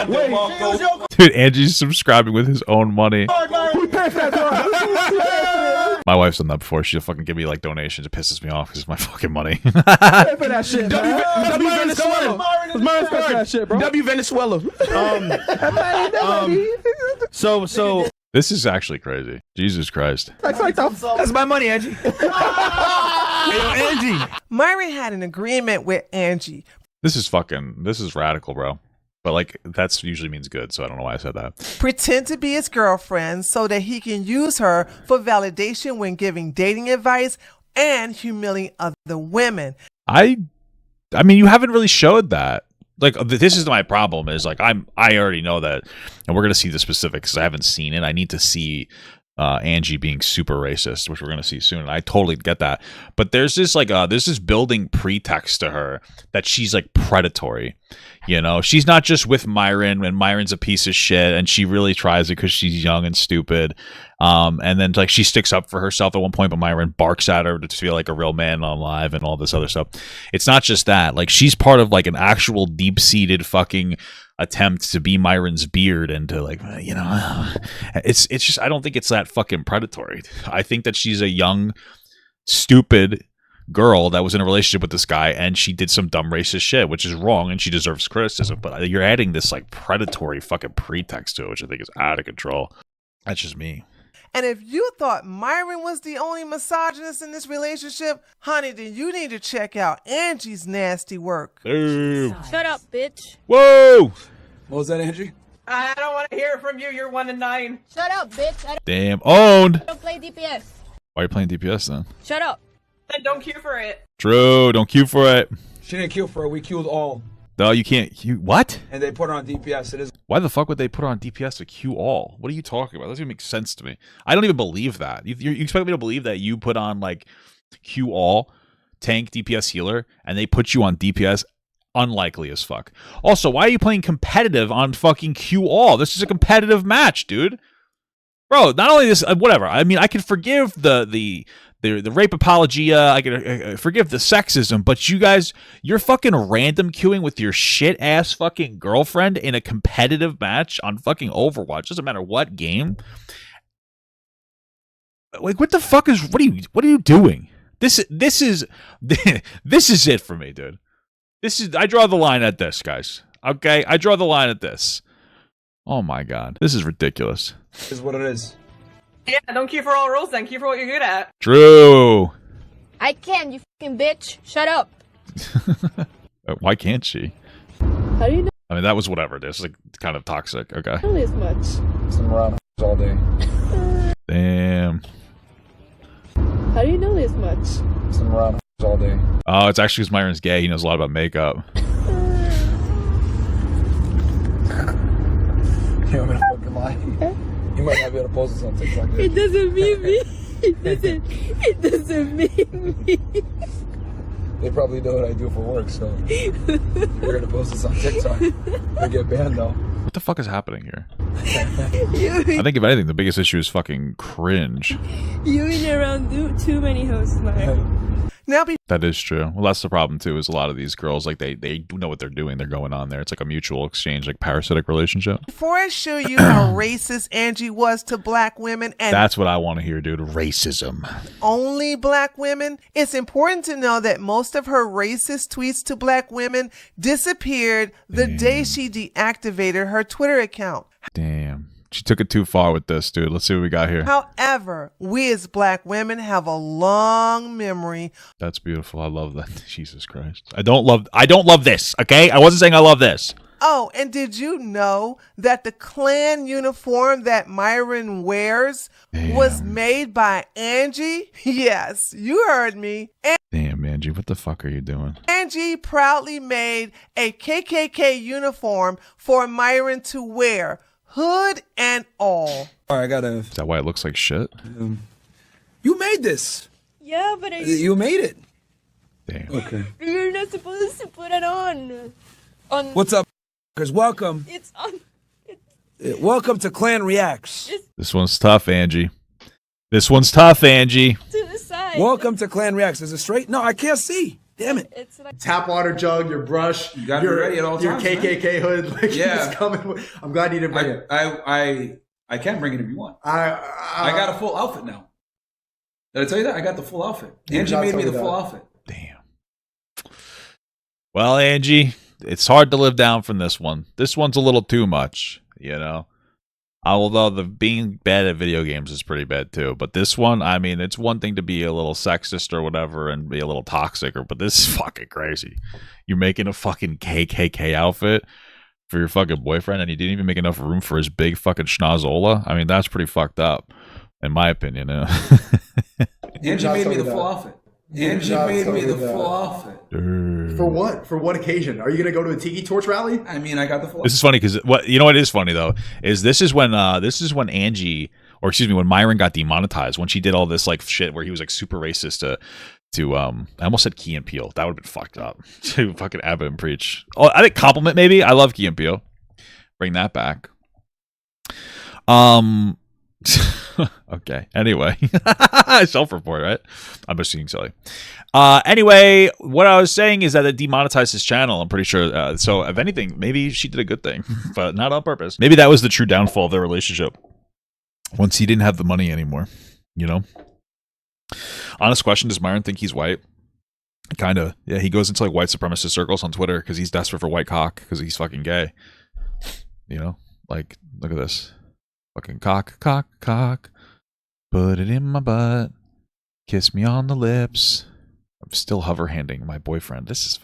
Hold on. Dude, Angie's subscribing with his own money. Who paid for that? My wife's done that before. She'll fucking give me donations. It pisses me off because it's my fucking money. Pay for that shit. W Venezuela. Myron's that shit, bro. W Venezuela. So This is actually crazy. Jesus Christ. That's my money, Angie. Angie. Myron had an agreement with Angie. This is radical, bro. But that's usually means good, so I don't know why I said that. Pretend to be his girlfriend so that he can use her for validation when giving dating advice and humiliating other women. I mean, you haven't really showed that. This is my problem is I already know that, and we're going to see the specifics because I haven't seen it. I need to see Angie being super racist, which we're going to see soon. And I totally get that. But there's this there's this building pretext to her that she's predatory. She's not just with Myron and Myron's a piece of shit and she really tries it because she's young and stupid. And then like she sticks up for herself at one point, but Myron barks at her to feel like a real man on live and all this other stuff. It's not just that. Like she's part of like an actual deep-seated fucking attempt to be Myron's beard and to like, you know, it's just, I don't think it's that fucking predatory. I think that she's a young, stupid girl that was in a relationship with this guy and she did some dumb racist shit, which is wrong and she deserves criticism, but you're adding this like predatory fucking pretext to it, which I think is out of control. That's just me. And if you thought Myron was the only misogynist in this relationship, honey, then you need to check out Angie's nasty work. Boom. Shut up, bitch. Whoa! What was that, Angie? I don't want to hear from you. You're 1 and 9. Shut up, bitch. I Damn, owned. don't play DPS. Why are you playing DPS then? Shut up. Then don't queue for it. True, don't queue for it. She didn't queue for it. We queued all. No, you can't. What? And they put her on DPS. It is. Why the fuck would they put her on DPS to queue all? What are you talking about? That doesn't even make sense to me. I don't even believe that. You expect me to believe that you put on like queue all, tank, DPS, healer, and they put you on DPS? Unlikely as fuck. Also, why are you playing competitive on fucking queue all? This is a competitive match, dude. Bro, not only this, whatever. I mean, I can forgive the rape apologia. I can forgive the sexism, but you guys, you're fucking random queuing with your shit ass fucking girlfriend in a competitive match on fucking Overwatch. Doesn't matter what game. Like, what the fuck is? What are you doing? This is this is it for me, dude. I draw the line at this, guys. Okay, I draw the line at this. Oh my god, this is ridiculous. This is what it is. Yeah, don't queue for all rules then. Queue for what you're good at. True. I can, you fucking bitch. Shut up. Why can't she? How do you know I mean, that was whatever. This is like kind of toxic. Okay. this much? Some around all day. Damn. How do you know this much? Some around all day. Oh, it's actually because Myron's gay. He knows a lot about makeup. You want me to fucking lie? You might not be able to post this on TikTok. Dude. It doesn't mean me. It doesn't mean me. They probably know what I do for work, so you're gonna post this on TikTok. They get banned though. What the fuck is happening here? I think if anything, the biggest issue is fucking cringe. You in around too many hosts, Myron. Now, That is true. Well, that's the problem too. Is a lot of these girls like they know what they're doing. They're going on there. It's like a mutual exchange, like parasitic relationship. before I show you how racist Angie was to black women and That's what I want to hear, dude. Racism. only black women, it's important to know that most of her racist tweets to black women disappeared the day she deactivated her Twitter account. Damn. She took it too far with this, dude. Let's see what we got here. However, we as black women have a long memory. That's beautiful. I love that. Jesus Christ. I don't love this, okay? I wasn't saying I love this. Oh, and did you know that the Klan uniform that Myron wears was made by Angie? Yes, you heard me. Damn, Angie, what the fuck are you doing? Angie proudly made a KKK uniform for Myron to wear, hood and all. All right, I gotta. Is that why it looks like shit? You made this. Yeah, but You made it. Damn. Okay. you're not supposed to put it on. What's up, f***ers? Welcome. It's on. Welcome to Clan Reacts. This one's tough, Angie. This one's tough, Angie. To the side. Welcome to Clan Reacts. Is it straight? No, I can't see. Damn it. It's like Tap water jug, your brush, You gotta be ready at all times, your KKK hood. Like, Yeah. it's coming. I'm glad you didn't bring it. I can bring it if you want. I got a full outfit now. Did I tell you that? I got the full outfit. Angie made me the full outfit. Damn. Well, Angie, it's hard to live down from this one. This one's a little too much, you know? Although the being bad at video games is pretty bad too. But this one, I mean, it's one thing to be a little sexist or whatever and be a little toxic, but this is fucking crazy. You're making a fucking KKK outfit for your fucking boyfriend and you didn't even make enough room for his big fucking schnozola? I mean, that's pretty fucked up, in my opinion. Angie made me the full outfit. Angie made me the full outfit. For what? For what occasion? Are you going to go to a tiki torch rally? I mean, I got the full. This is funny because what you know what is funny though is this is when Angie, or excuse me, when Myron got demonetized, when she did all this like shit where he was like super racist to I almost said Key and Peele. That would have been fucked up. To fucking Abbott and Preach. Oh, I think compliment maybe. I love Key and Peele. Bring that back. Okay. Anyway, self-report, right? I'm just being silly. Anyway, what I was saying is that it demonetized his channel. I'm pretty sure. So, if anything, maybe she did a good thing, but not on purpose. Maybe that was the true downfall of their relationship. Once he didn't have the money anymore, you know. Honest question: does Myron think he's white? Kind of. Yeah, he goes into like white supremacist circles on Twitter because he's desperate for white cock because he's fucking gay. You know, like look at this. Fucking cock, cock, cock. Put it in my butt. Kiss me on the lips. I'm still hover handing my boyfriend. This is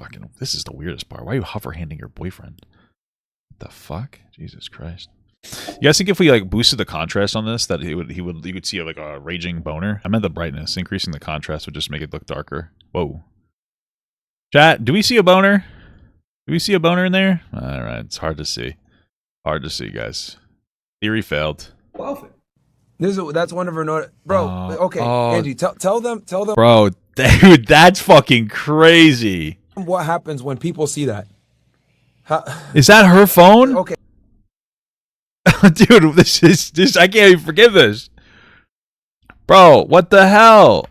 the weirdest part. Why are you hover handing your boyfriend? What the fuck? Jesus Christ. You guys think if we like boosted the contrast on this that you could see like a raging boner? I meant the brightness. Increasing the contrast would just make it look darker. Whoa. Chat, do we see a boner? Do we see a boner in there? Alright, it's hard to see. Hard to see, guys. Theory failed. Well, that's one of her notes. Bro, okay, Angie, tell them. Bro, dude, that's fucking crazy. What happens when people see that? Is that her phone? Okay. Dude, this I can't even forgive this. Bro, what the hell?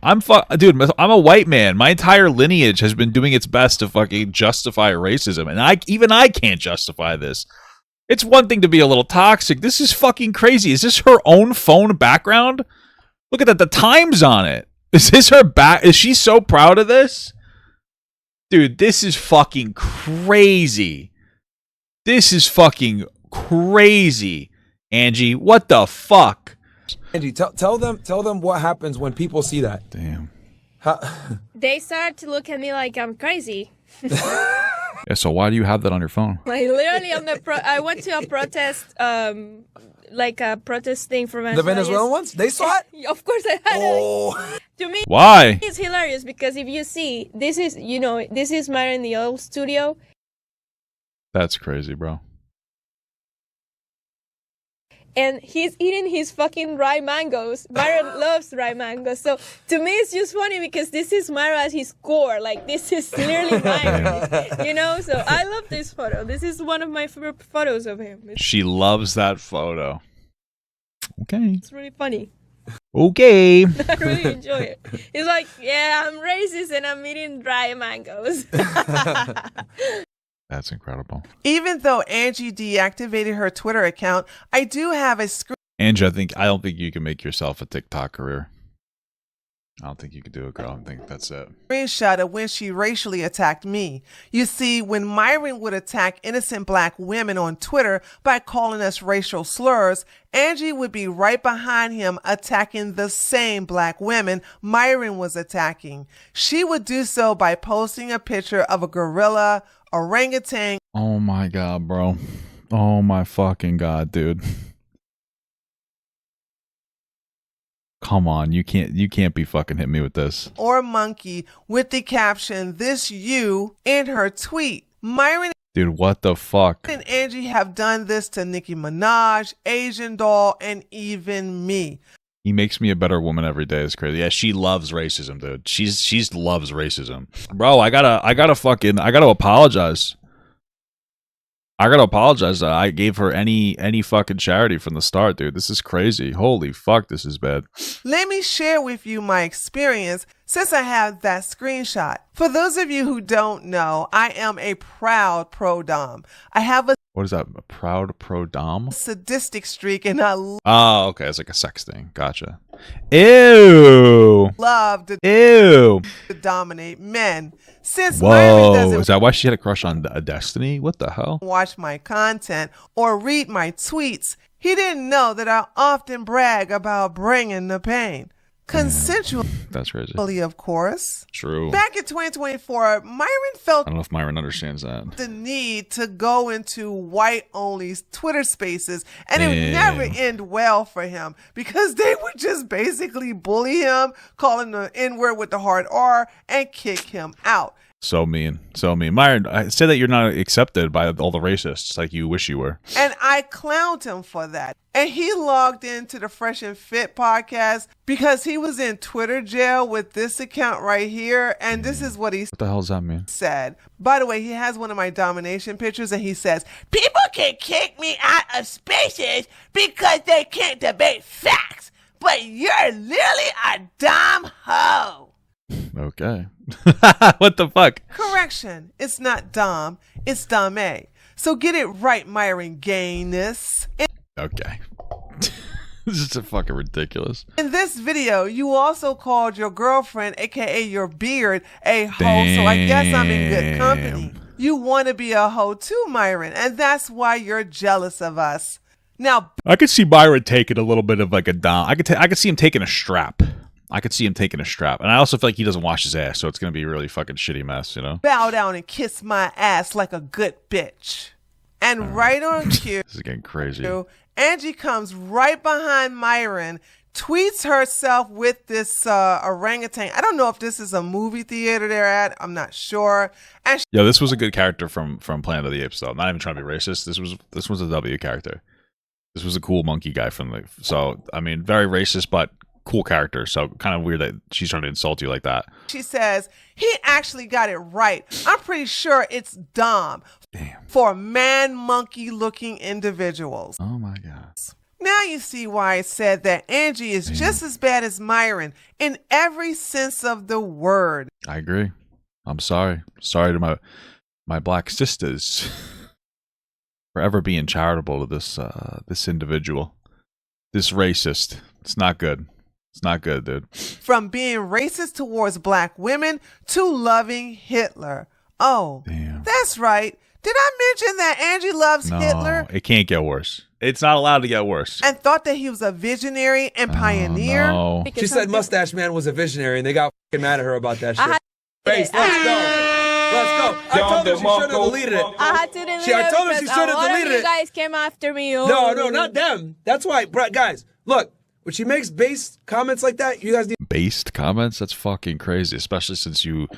Dude, I'm a white man. My entire lineage has been doing its best to fucking justify racism, and I can't justify this. It's one thing to be a little toxic. This is fucking crazy. Is this her own phone background? Look at that. The time's on it. Is this her back? Is she so proud of this? Dude, this is fucking crazy. This is fucking crazy. Angie, what the fuck? Angie, tell them what happens when people see that. Damn. They start to look at me like I'm crazy. Yeah, so why do you have that on your phone? Like literally on the I went to a protest, like a protest thing for the Venezuelan ones. They saw it. Of course, I had it. To me, why? It's hilarious because if you see, this is Myron in the old studio. That's crazy, bro. And he's eating his fucking dry mangoes. Myron loves dry mangoes. So to me, it's just funny because this is Myron at his core. Like, this is clearly Myron. You know? So I love this photo. This is one of my favorite photos of him. She loves that photo. Okay. It's really funny. Okay. I really enjoy it. He's like, yeah, I'm racist and I'm eating dry mangoes. That's incredible. Even though Angie deactivated her Twitter account, I do have a Angie, I don't think you can make yourself a TikTok career. I don't think you could do it, girl. I think that's it. Screenshot of when she racially attacked me. You see, when Myron would attack innocent black women on Twitter by calling us racial slurs, Angie would be right behind him attacking the same black women Myron was attacking. She would do so by posting a picture of a gorilla, orangutan. Oh my god, bro. Oh my fucking god, dude. Come on, you can't be fucking hitting me with this. Or monkey with the caption, "This you," in her tweet. Myron Dude, what the fuck? and Angie have done this to Nicki Minaj, Asian Doll, and even me. He makes me a better woman every day. It's crazy. Yeah, she loves racism, dude. She loves racism. Bro, I gotta apologize. I gotta apologize that I gave her any fucking charity from the start, dude. This is crazy. Holy fuck, this is bad. Let me share with you my experience since I have that screenshot. For those of you who don't know, I am a proud pro-dom. I have a What is that? A proud pro-dom? sadistic streak and I Oh, okay. It's like a sex thing. Gotcha. Ew. love to Ew. dominate men. Since Myron Whoa. doesn't Is that why she had a crush on Destiny? What the hell? watch my content or read my tweets, he didn't know that I often brag about bringing the pain. Consensually, That's crazy. of course. True. Back in 2024, Myron felt I don't know if Myron understands that. the need to go into white-only Twitter spaces, and it would Damn. never end well for him because they would just basically bully him, call him the N-word with the hard R, and kick him out. So mean. So mean. Myron, I say that you're not accepted by all the racists like you wish you were. And I clowned him for that. And he logged into the Fresh and Fit podcast because he was in Twitter jail with this account right here. And this is what he What the hell does that mean? said. By the way, he has one of my domination pictures and he says, "People can kick me out of spaces because they can't debate facts. but you're literally a dumb hoe. Okay. What the fuck? Correction, it's not dumb, it's dumb. So get it right, Myron Gayness. Okay. This is fucking ridiculous. In this video, you also called your girlfriend, aka your beard, a hoe, so I guess I'm in good company. You want to be a hoe too, Myron, and that's why you're jealous of us. Now, I could see Myron taking a little bit of like a dom. I could see him taking a strap. I could see him taking a strap. And I also feel like he doesn't wash his ass, so it's going to be a really fucking shitty mess, you know? bow down and kiss my ass like a good bitch. And right on cue, This is getting crazy. Angie comes right behind Myron, tweets herself with this orangutan. I don't know if this is a movie theater they're at. I'm not sure. And Yo, this was a good character from Planet of the Apes, though. I'm not even trying to be racist. This was a W character. This was a cool monkey guy from the... So, I mean, very racist, but cool character. So, kind of weird that she's trying to insult you like that. she says, he actually got it right. I'm pretty sure it's Dom. Damn. For man-monkey looking individuals. Oh, my God. Now you see why I said that Angie is just as bad as Myron in every sense of the word. I agree. I'm sorry. Sorry to my black sisters for ever being charitable to this individual. This racist. It's not good. It's not good, dude. From being racist towards black women to loving Hitler. Oh, Damn. that's right. Did I mention that Angie loves Hitler It can't get worse. It's not allowed to get worse. and thought that he was a visionary and pioneer? No. She said Mustache Man was a visionary, and they got fucking mad at her about that shit. Grace, let's go. Let's go. I told her she shouldn't have deleted it. I had to delete I it told her she because should have one of deleted you it. guys came after me. No, not them. That's why, guys, look, when she makes base comments like that, you guys need Based comments? That's fucking crazy, especially since you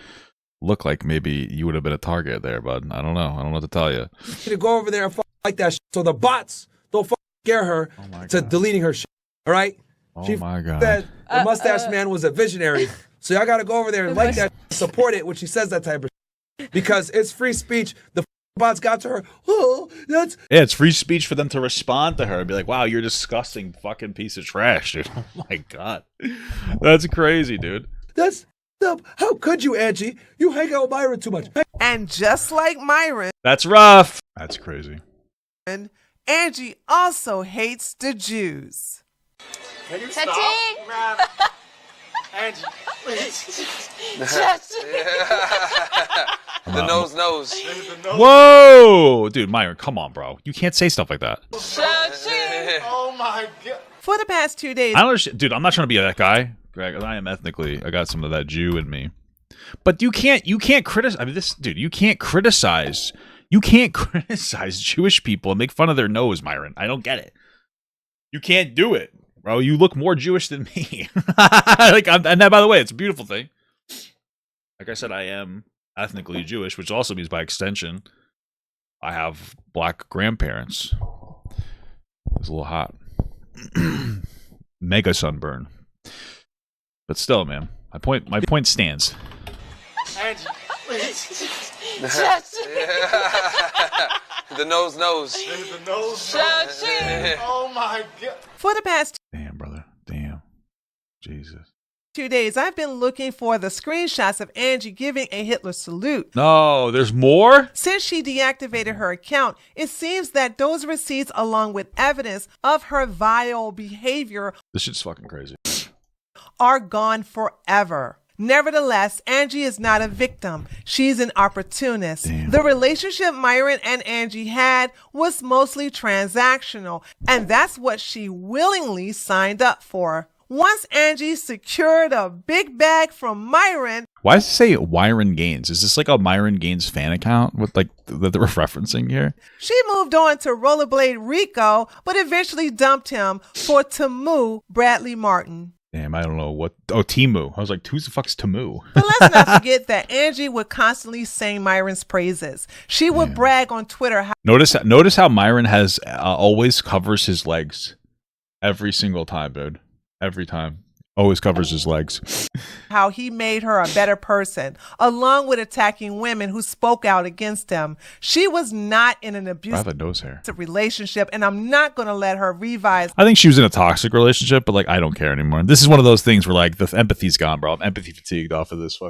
look like maybe you would have been a target there, bud. I don't know. I don't know what to tell you. to go over there and like that shit. So the bots don't scare her to deleting her shit. All right? Oh my God. Said the Mustache Man was a visionary. So y'all got to go over there and like that, support it when she says that type of shit. Because it's free speech. The bots got to her. Oh, that's... Yeah, it's free speech for them to respond to her and be like, wow, you're a disgusting fucking piece of trash, dude. Oh my God. That's crazy, dude. That's... How could you, Angie? You hang out with Myron too much. And just like Myron, That's rough. That's crazy. Angie also hates the Jews. Can you Cha-ching! Angie, please. The nose. Whoa! Dude, Myron, come on, bro. You can't say stuff like that. Oh my God. For the past 2 days, I don't understand. Dude, I'm not trying to be that guy, Greg. I am ethnically. I got some of that Jew in me. But you can't criticize. I mean, you can't criticize. You can't criticize Jewish people and make fun of their nose, Myron. I don't get it. You can't do it, bro. You look more Jewish than me. And that, by the way, it's a beautiful thing. Like I said, I am ethnically Jewish, which also means by extension, I have black grandparents. It's a little hot. Mega sunburn. But still, man, my point stands. Angie, please. The nose. The nose. Oh my God. for the past Damn, brother. Damn. Jesus. 2 days, I've been looking for the screenshots of Angie giving a Hitler salute. No, there's more? Since she deactivated her account, it seems that those receipts, along with evidence of her vile behavior, This shit's fucking crazy. are gone forever. Nevertheless, Angie is not a victim. She's an opportunist. Damn. The relationship Myron and Angie had was mostly transactional, and that's what she willingly signed up for. Once Angie secured a big bag from Myron, Why does it say Myron Gaines? Is this like a Myron Gaines fan account with like that they're referencing here? she moved on to Rollerblade Rico, but eventually dumped him for Tamu Bradley Martin. Damn, I don't know what. Oh, Timu. I was like, who the fuck's Tamu? But let's not forget that Angie would constantly sing Myron's praises. She would brag on Twitter how Notice how Myron has always covers his legs every single time, dude. Every time. Always covers his legs. how he made her a better person, along with attacking women who spoke out against him. She was not in an abusive nose hair. relationship, and I'm not going to let her revise. I think she was in a toxic relationship, but like I don't care anymore. This is one of those things where like the empathy's gone, bro. I'm empathy fatigued off of this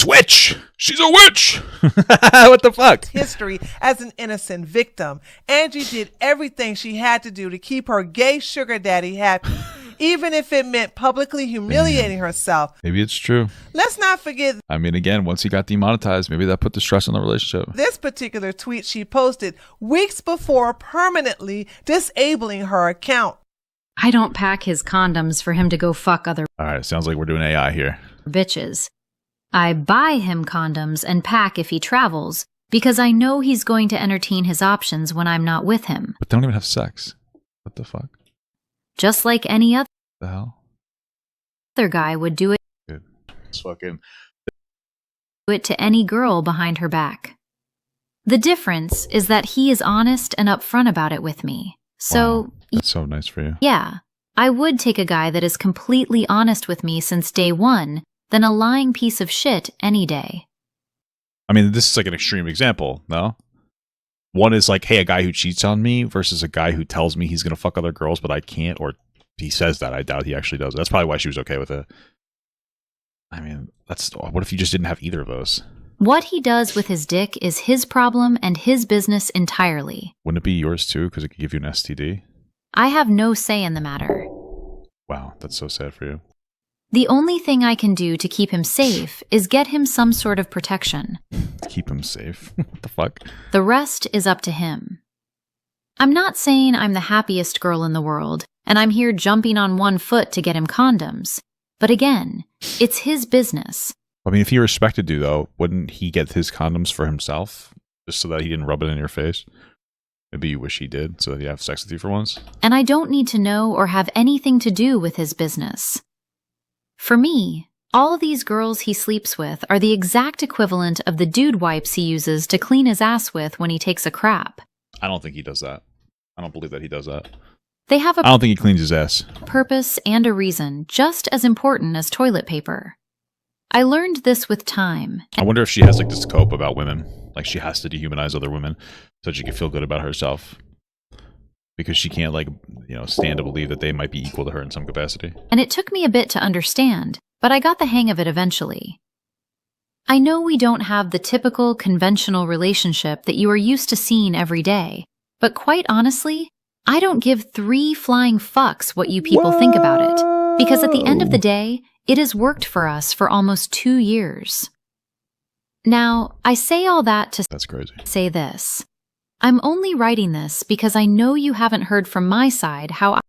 witch. She's a witch. What the fuck? History as an innocent victim. Angie did everything she had to do to keep her gay sugar daddy happy, even if it meant publicly humiliating herself. Maybe it's true. Let's not forget. I mean, again, once he got demonetized, maybe that put the stress on the relationship. This particular tweet she posted weeks before permanently disabling her account. I don't pack his condoms for him to go fuck other All right, sounds like we're doing AI here. bitches. I buy him condoms and pack if he travels because I know he's going to entertain his options when I'm not with him. But they don't even have sex. What the fuck? Just like any other The hell? guy would do Dude, it's fucking. it to any girl behind her back. The difference is that he is honest and upfront about it with me. So, Wow, that's so nice for you. yeah, I would take a guy that is completely honest with me since day one than a lying piece of shit any day. I mean, this is like an extreme example, no? One is like, hey, a guy who cheats on me versus a guy who tells me he's going to fuck other girls, but I can't, or he says that. I doubt he actually does. That's probably why she was okay with it. I mean, what if you just didn't have either of those? What he does with his dick is his problem and his business entirely. Wouldn't it be yours too, because it could give you an STD? I have no say in the matter. Wow, that's so sad for you. The only thing I can do to keep him safe is get him some sort of protection. Keep him safe. What the fuck? The rest is up to him. I'm not saying I'm the happiest girl in the world, and I'm here jumping on one foot to get him condoms. But again, it's his business. I mean, if he respected you, though, wouldn't he get his condoms for himself? Just so that he didn't rub it in your face? Maybe you wish he did, so that he'd have sex with you for once? And I don't need to know or have anything to do with his business. For me, all of these girls he sleeps with are the exact equivalent of the dude wipes he uses to clean his ass with when he takes a crap. I don't think he does that. I don't believe that he does that. They have I don't think he cleans his ass. purpose and a reason just as important as toilet paper. I learned this with time. I wonder if she has like this cope about women. Like she has to dehumanize other women so she can feel good about herself. Because she can't stand to believe that they might be equal to her in some capacity. And it took me a bit to understand, but I got the hang of it eventually. I know we don't have the typical conventional relationship that you are used to seeing every day, but quite honestly, I don't give 3 flying fucks what you people think about it, because at the end of the day, it has worked for us for almost 2 years. Now, I say all that to That's crazy. say this. I'm only writing this because I know you haven't heard from my side how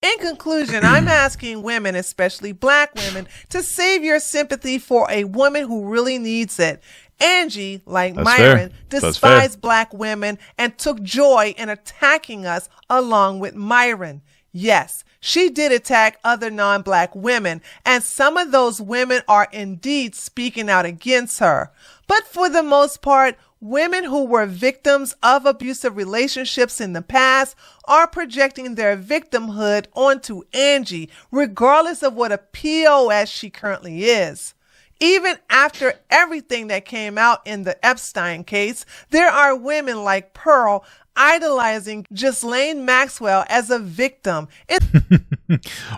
In conclusion, I'm asking women, especially black women, to save your sympathy for a woman who really needs it. Angie, like That's Myron, fair. That's despised black women and took joy in attacking us along with Myron. Yes, she did attack other non-black women, and some of those women are indeed speaking out against her. But for the most part, women who were victims of abusive relationships in the past are projecting their victimhood onto Angie, regardless of what a POS she currently is. Even after everything that came out in the Epstein case, there are women like Pearl idolizing Ghislaine Maxwell as a victim.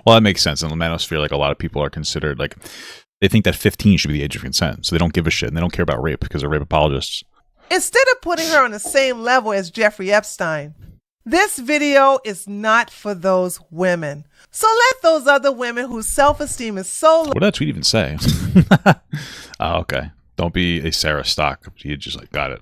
Well, that makes sense. In the manosphere, like a lot of people are considered like they think that 15 should be the age of consent, so they don't give a shit and they don't care about rape because they're rape apologists. Instead of putting her on the same level as Jeffrey Epstein, this video is not for those women. So let those other women whose self-esteem is so low. What did that tweet even say? Oh, okay. Don't be a Sarah Stock. He just got it.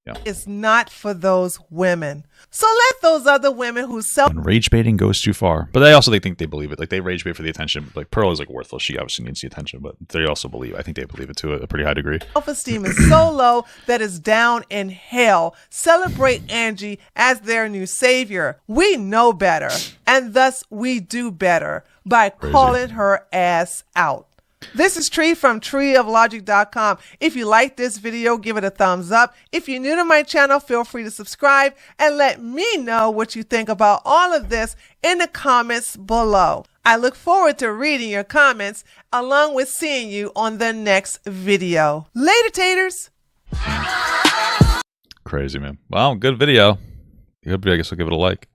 Yeah. It's not for those women. So let those other women who When rage baiting goes too far. But they also think they believe it. Like they rage bait for the attention. Like Pearl is worthless. She obviously needs the attention, but they also believe. I think they believe it to a pretty high degree. self-esteem is so low that it's down in hell. Celebrate Angie as their new savior. We know better, and thus we do better by calling her ass out. This is Tree from treeoflogic.com. If you like this video, give it a thumbs up. If you're new to my channel, feel free to subscribe and let me know what you think about all of this in the comments below. I look forward to reading your comments along with seeing you on the next video. Later, taters. Crazy, man. Well, good video. Good video. I guess I'll give it a like.